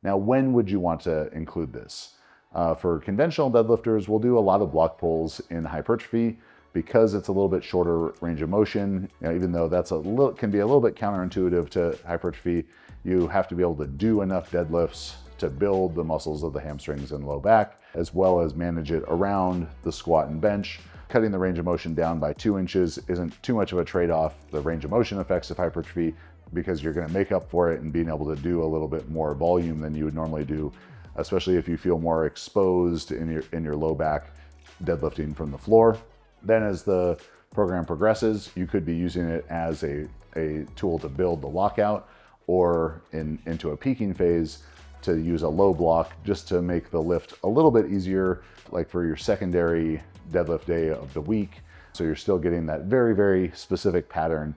Now, when would you want to include this? For conventional deadlifters, we'll do a lot of block pulls in hypertrophy because it's a little bit shorter range of motion. Even though that's can be a little bit counterintuitive to hypertrophy, you have to be able to do enough deadlifts to build the muscles of the hamstrings and low back, as well as manage it around the squat and bench. Cutting the range of motion down by 2 inches isn't too much of a trade-off, the range of motion effects of hypertrophy, because you're going to make up for it and being able to do a little bit more volume than you would normally do, especially if you feel more exposed in your low back deadlifting from the floor. Then as the program progresses, you could be using it as a tool to build the lockout, or into a peaking phase to use a low block just to make the lift a little bit easier, like for your secondary deadlift day of the week. So you're still getting that very, very specific pattern,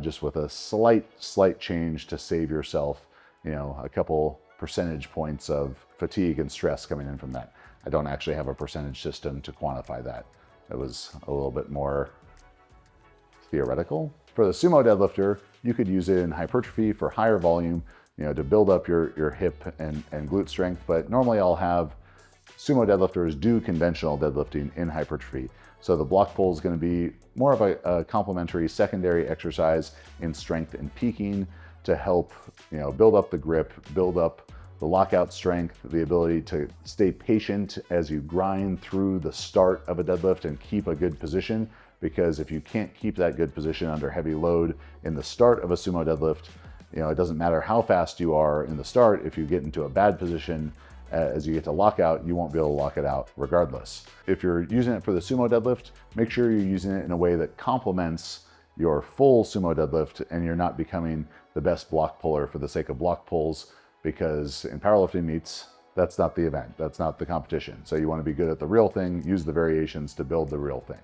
just with a slight change to save yourself, a couple percentage points of fatigue and stress coming in from that. I don't actually have a percentage system to quantify that. It was a little bit more theoretical. For the sumo deadlifter, you could use it in hypertrophy for higher volume, to build up your hip and glute strength. But normally I'll have sumo deadlifters do conventional deadlifting in hypertrophy. So the block pull is going to be more of a complementary secondary exercise in strength and peaking to help, build up the grip, build up the lockout strength, the ability to stay patient as you grind through the start of a deadlift and keep a good position. Because if you can't keep that good position under heavy load in the start of a sumo deadlift, it doesn't matter how fast you are in the start. If you get into a bad position as you get to lockout, you won't be able to lock it out regardless. If you're using it for the sumo deadlift, make sure you're using it in a way that complements your full sumo deadlift and you're not becoming the best block puller for the sake of block pulls, because in powerlifting meets, that's not the event, that's not the competition. So you want to be good at the real thing, use the variations to build the real thing.